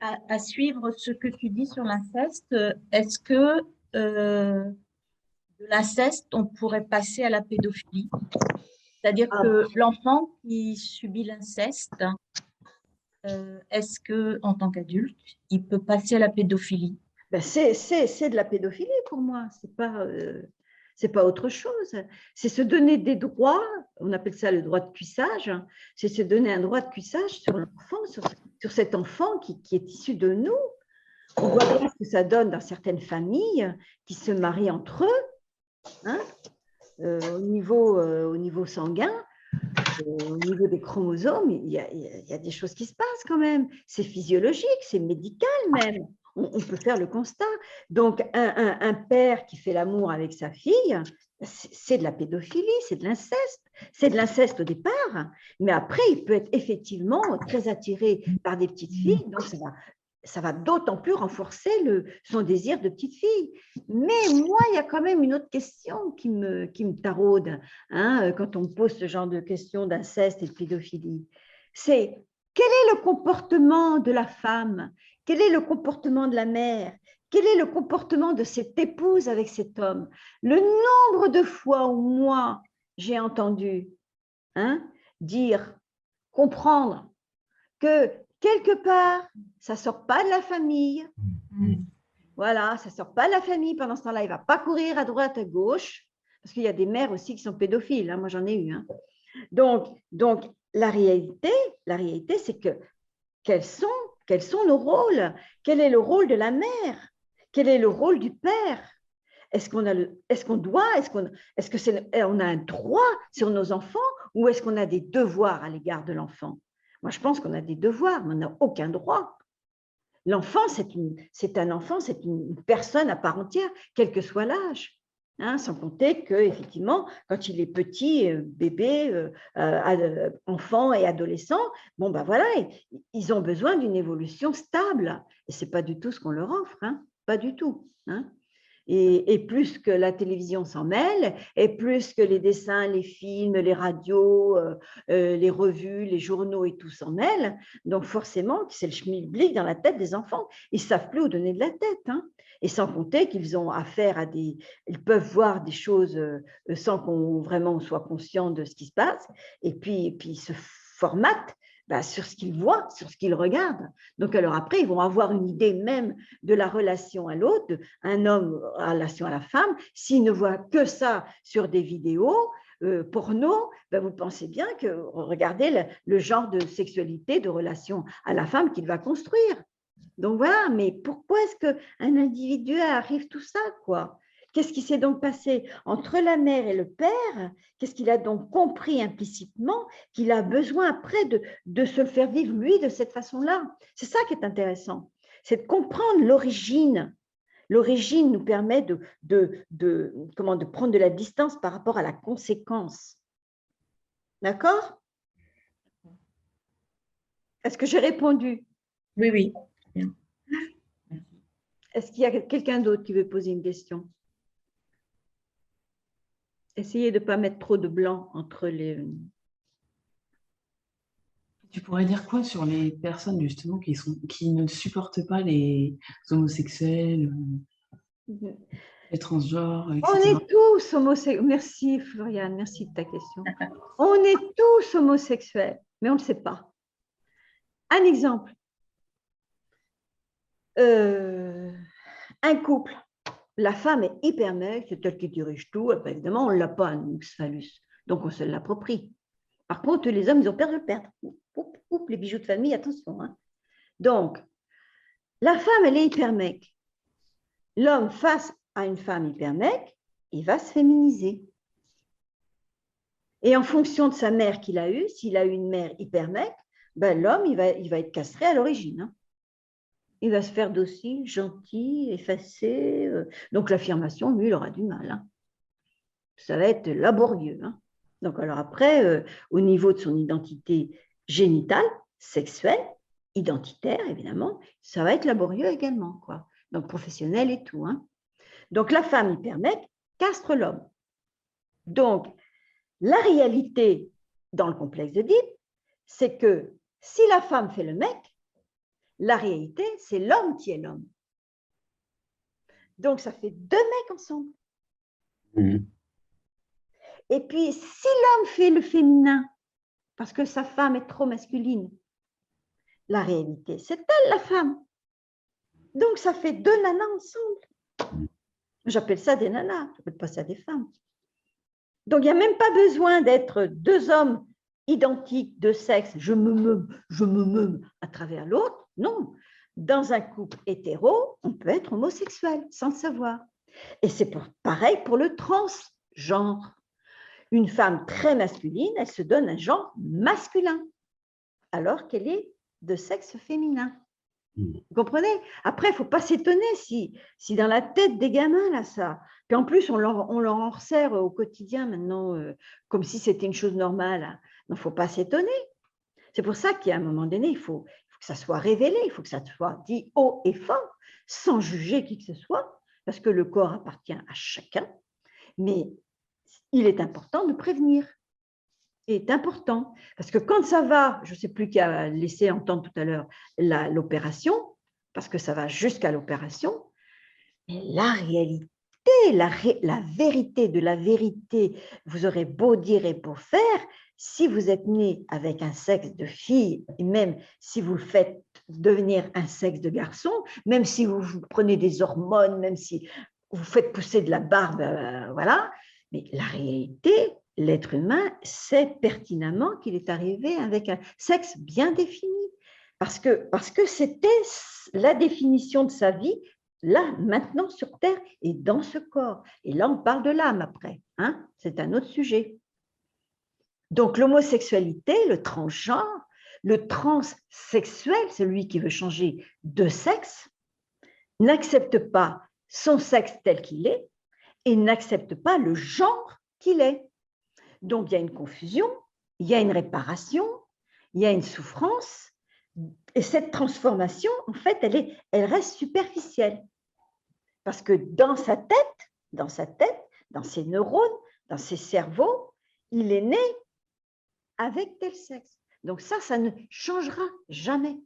À suivre ce que tu dis sur l'inceste, est-ce que de l'inceste, on pourrait passer à la pédophilie? C'est-à-dire Ah, que l'enfant qui subit l'inceste, est-ce que, en tant qu'adulte, il peut passer à la pédophilie? ben c'est de la pédophilie pour moi, c'est pas autre chose. C'est se donner des droits, on appelle ça le droit de cuissage, c'est se donner un droit de cuissage sur l'enfant, sur cet enfant qui est issu de nous. On voit bien ce que ça donne dans certaines familles qui se marient entre eux, hein, au niveau sanguin, au niveau des chromosomes, il y a des choses qui se passent quand même. C'est physiologique, c'est médical même. On peut faire le constat. Donc, un père qui fait l'amour avec sa fille, c'est de la pédophilie, c'est de l'inceste. C'est de l'inceste au départ, mais après, il peut être effectivement très attiré par des petites filles. Donc, ça va d'autant plus renforcer son désir de petite fille. Mais moi, il y a quand même une autre question qui me taraude, hein, quand on me pose ce genre de questions d'inceste et de pédophilie. C'est quel est le comportement de la femme? Quel est le comportement de la mère? Quel est le comportement de cette épouse avec cet homme? Le nombre de fois où moi, j'ai entendu, hein, dire, comprendre que quelque part, ça ne sort pas de la famille. Voilà, ça ne sort pas de la famille. Pendant ce temps-là, il ne va pas courir à droite, à gauche, parce qu'il y a des mères aussi qui sont pédophiles. Hein, moi, j'en ai eu. Hein. Donc la réalité c'est que quels sont, quels sont nos rôles? Quel est le rôle de la mère? Quel est le rôle du père? Est-ce qu'on doit, est-ce que on a un droit sur nos enfants ou est-ce qu'on a des devoirs à l'égard de l'enfant? Moi, je pense qu'on a des devoirs, mais on n'a aucun droit. L'enfant, c'est un enfant, c'est une personne à part entière, quel que soit l'âge. Hein, sans compter qu'effectivement, quand il est petit, bébé, enfant et adolescent, bon ben voilà, ils ont besoin d'une évolution stable. Et ce n'est pas du tout ce qu'on leur offre, hein, pas du tout. Hein. Et plus que la télévision s'en mêle, et plus que les dessins, les films, les radios, les revues, les journaux et tout s'en mêlent, donc forcément, c'est le schmilblick dans la tête des enfants. Ils ne savent plus où donner de la tête. Hein. Et sans compter qu'ils ont affaire à des... Ils peuvent voir des choses sans qu'on vraiment soit conscient de ce qui se passe. Et puis ils se formatent sur ce qu'ils voient, sur ce qu'ils regardent. Donc alors après, ils vont avoir une idée même de la relation à l'autre, un homme en relation à la femme, s'il ne voit que ça sur des vidéos porno, vous pensez bien que regardez le genre de sexualité, de relation à la femme qu'il va construire. Donc voilà, mais pourquoi est-ce qu'un individu arrive tout ça, quoi? Qu'est-ce qui s'est donc passé entre la mère et le père? Qu'est-ce qu'il a donc compris implicitement qu'il a besoin après de se le faire vivre, lui, de cette façon-là? C'est ça qui est intéressant, c'est de comprendre l'origine. L'origine nous permet de prendre de la distance par rapport à la conséquence. D'accord? Est-ce que j'ai répondu? Oui, oui. Bien. Est-ce qu'il y a quelqu'un d'autre qui veut poser une question? Essayez de ne pas mettre trop de blanc entre les... Tu pourrais dire quoi sur les personnes justement qui ne supportent pas les homosexuels, les transgenres, On etc. est tous homosexuels. Merci Floriane, merci de ta question. On est tous homosexuels, mais on ne le sait pas. Un exemple. Un couple. La femme est hyper maigre, c'est elle qui dirige tout. Et bien, évidemment, on ne l'a pas, un phallus. Donc, on se l'approprie. Par contre, les hommes, ils ont peur de le perdre. Oups, les bijoux de famille, attention. Hein. Donc, la femme, elle est hyper maigre. L'homme, face à une femme hyper maigre, il va se féminiser. Et en fonction de sa mère qu'il a eue, s'il a eu une mère hyper maigre, l'homme, il va être castré à l'origine. Hein. Il va se faire docile, gentil, effacé. Donc, l'affirmation, lui, il aura du mal. Hein. Ça va être laborieux. Hein. Donc, alors après, au niveau de son identité génitale, sexuelle, identitaire, évidemment, ça va être laborieux également. Quoi. Donc, professionnel et tout. Hein. Donc, la femme hyper maigre castre l'homme. Donc, la réalité dans le complexe d'Oedipe, c'est que si la femme fait le mec, La réalité, c'est l'homme qui est l'homme. Donc, ça fait deux mecs ensemble. Et puis, si l'homme fait le féminin, parce que sa femme est trop masculine, la réalité, c'est elle la femme. Donc, ça fait deux nanas ensemble. J'appelle ça des nanas, je n'appelle pas ça des femmes. Donc, il n'y a même pas besoin d'être deux hommes identiques de sexe, je me meum à travers l'autre. Non, dans un couple hétéro, on peut être homosexuel sans le savoir. Et c'est pareil pour le transgenre. Une femme très masculine, elle se donne un genre masculin, alors qu'elle est de sexe féminin. Vous comprenez? Après, il ne faut pas s'étonner si dans la tête des gamins, là, ça... Puis en plus, on leur en resserre au quotidien maintenant, comme si c'était une chose normale. Il ne faut pas s'étonner. C'est pour ça qu'à un moment donné, il faut que ça soit révélé, il faut que ça soit dit haut et fort, sans juger qui que ce soit, parce que le corps appartient à chacun. Mais il est important de prévenir. Est important, parce que quand ça va, je ne sais plus qui a laissé entendre tout à l'heure l'opération, parce que ça va jusqu'à l'opération, mais la réalité, la vérité de la vérité, vous aurez beau dire et beau faire, si vous êtes né avec un sexe de fille, et même si vous le faites devenir un sexe de garçon, même si vous prenez des hormones, même si vous faites pousser de la barbe, voilà, mais la réalité, l'être humain sait pertinemment qu'il est arrivé avec un sexe bien défini, parce que c'était la définition de sa vie, là, maintenant, sur Terre et dans ce corps. Et là, on parle de l'âme après, hein? C'est un autre sujet. Donc, l'homosexualité, le transgenre, le transsexuel, celui qui veut changer de sexe, n'accepte pas son sexe tel qu'il est et n'accepte pas le genre qu'il est. Donc, il y a une confusion, il y a une réparation, il y a une souffrance, et cette transformation, en fait, elle reste superficielle. Parce que dans sa tête, dans ses neurones, dans ses cerveaux, il est né avec tel sexe. Donc ça ne changera jamais.